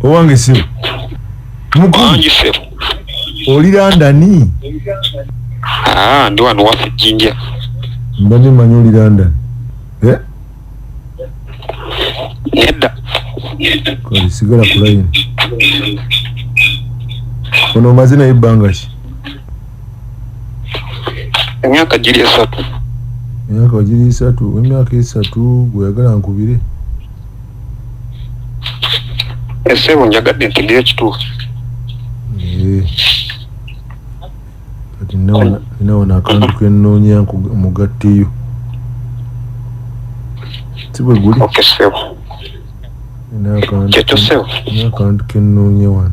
Owange sebo. Wangi sebo. Oli London? Ndi wano waffe Jinja. Mbadde manyi oli London. Nedda. Kale sigala ku line. Ono omaze naye ebbanga ki? Emyaka giri 3. Emyaka giri 3. Emyaka 3 gweyagala nkubire. Sebo njagadde ntegere ekituufu. Kati nawana akantu kenoonya mugatteyo. Si bwe guli? Okay, sebo. Kyekyo sebo. Akantu kenoonya wano.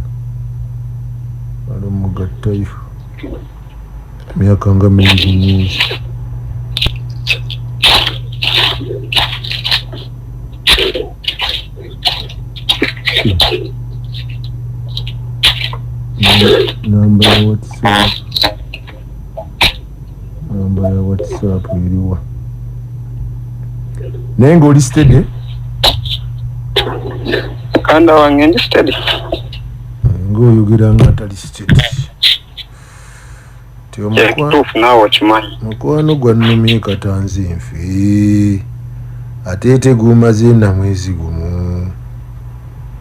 Wano mugattayo. Emyaka nga mingi. Namba ya WhatsApp iriwa. Naye ng'oli steady? Kanda wange ndi steady. Ng'oyogera nga atali steady. Ekituufu naawe okimanyi. Mukwano gwannumye katanzi nfe. Ate tegumaze na mwezi gumu.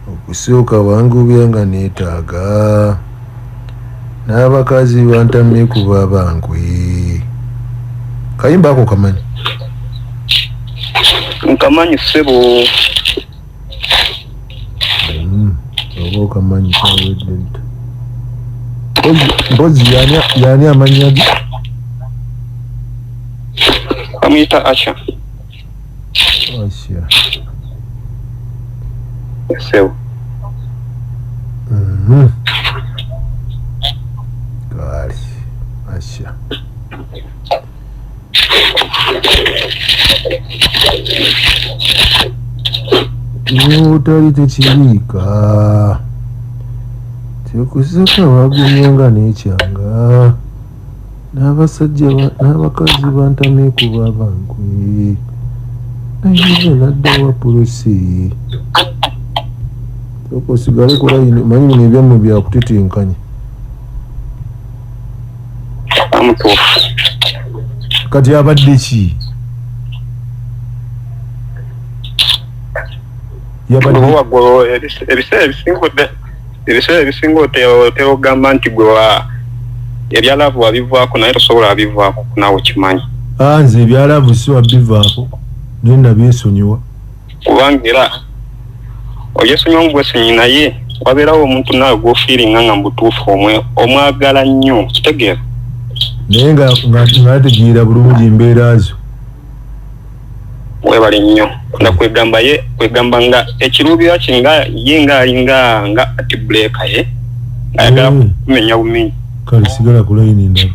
Okusooka wangubya nga neetaaga. N'abakazi bantamye kuba bankwe. Kayimba ako kamanyi? Nkamanyi sebo. Oba okamanyi kawedde nta. Mpozi yani amannya ge? Bamuyita Asha. Asha. Sebo. Kale. Asha. Otali tekiriika. Tekuseka wagumye nga n'ekyanga. N'abakazi bantamye kuba bankwe. Naye nadda wa polisi. Okusigale ku line manyi bino ebyammwe byakutetenkanya. Kati abadde ki? Ebiseera ebisinga otera ogamba nti gwe ebyalavu wabivaako naye tosobola wabivaako naawe kimanyi. Nze ebyalavu si wabivaako naye nabyesonyiwa. Kubanga era obyesonyiwa mubwesonyi naye wabeerawo omuntu naawe gw'ofiiringa nga mubutuufu omwagala nnyo kitegeera. Naye ng'ategeera bulungi embeera zo. Webale nnyo kwegamba nga ekiruubira kye ye ng'alinga ati breaka ye ng'ayagala kumenya bumenyi. Kale sigala ku line ndaba.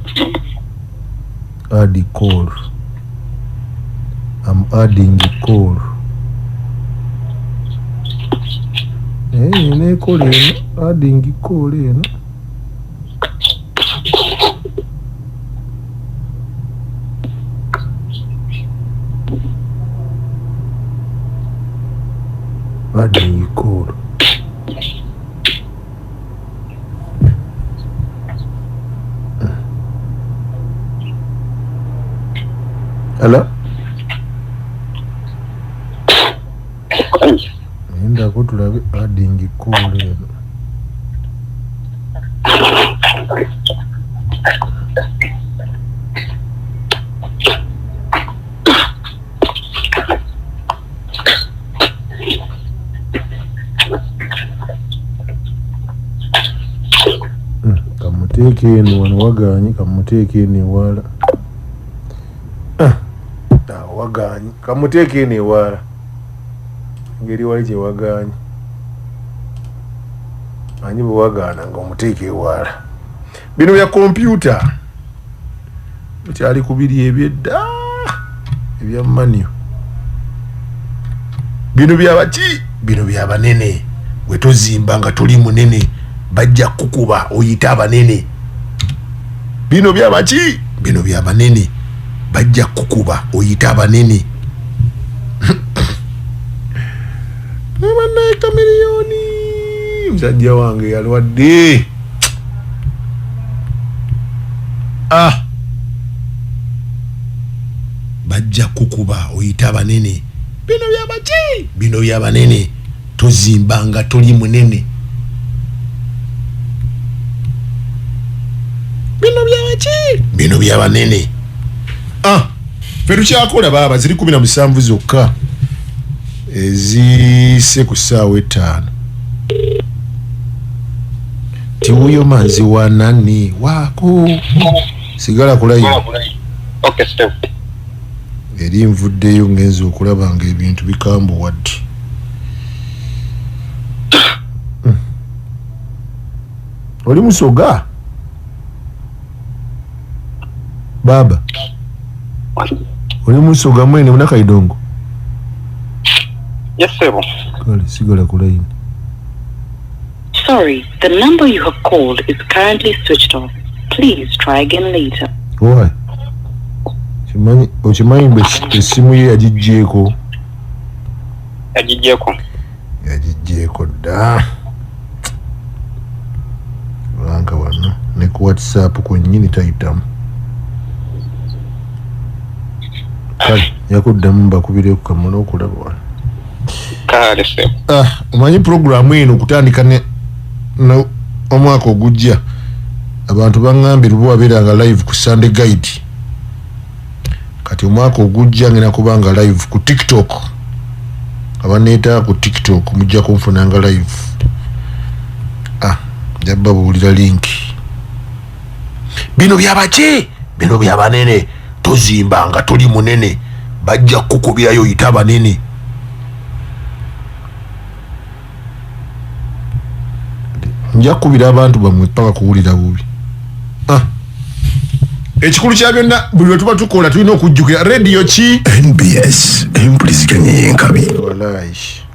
Add call. I'm adding call. Ne call eno. Adding call eno. Adding call. Hello? Nenda ko tulabe adding call eno. Kamuteeke eno wano wagaanyi kamuteeke eno ewala. Wagaanyi kamuteeke eno ewala. Ngeri wali gye wagaanyi. Anyi bwe wagaana nga omuteeke ewala. Bino bya kompyuta. Bikyali ku biri ebyedda. Ebya manyo. Bino bya baki? Bino bya banene. Bwe tozimba nga tuli munene. Bajja kukuba oyita abanene. Bino bya baki? Bino bya banene. Bajja kukuba oyita abanene. Mwana kamiliyoni musajja wange yalwadde. Bajja kukuba oyita banene. Bino byabaki? Bino byabanene. Tozimbanga toli munene. Bino byabaki? Bino byabanene. Fetukyakola baba ziri 17 zokka. Ezise ku ssaawa 5. Tiwuyo manzi wa nani wako sigala kulayo. Okay, step. Eri nvuddeyo ngenza okulaba nga ebintu bikambu wadde. Oli musoga? Baba. Oli musoga mwene munaka idongo? Yes, sir. Kale sigala kulayo. Sorry, the number you have called is currently switched off. Please try again later. Why? Ochimanyi mbe esimu ye yagijjeeko. Yagijjeeko dda. Olanka wano ne ku WhatsApp kwennyini tayitamu. Kale yakuddamu bakubire ku kamono okulaba wano. Kale se. Omanyi programu eno okutandika ne omwaka ogujja abantu bangambye lubo wabeeranga live ku Sunday Guide. Kati omwaka ogujja ngena kubanga live ku TikTok. Abaneeta ku TikTok mujja kunfunanga live. Jabba buulira link. Bino byabaki? Bino byabanene. Tozimbanga toli munene. Bajja kukubirayo yita banene. Nja kubira abantu bamwe paka kuwulira bubi. Ekikulu kya byonna buli lwe tuba tukola tulina okujjukira radio ki? NBS empuliziganya y'enkabi. Wallahi.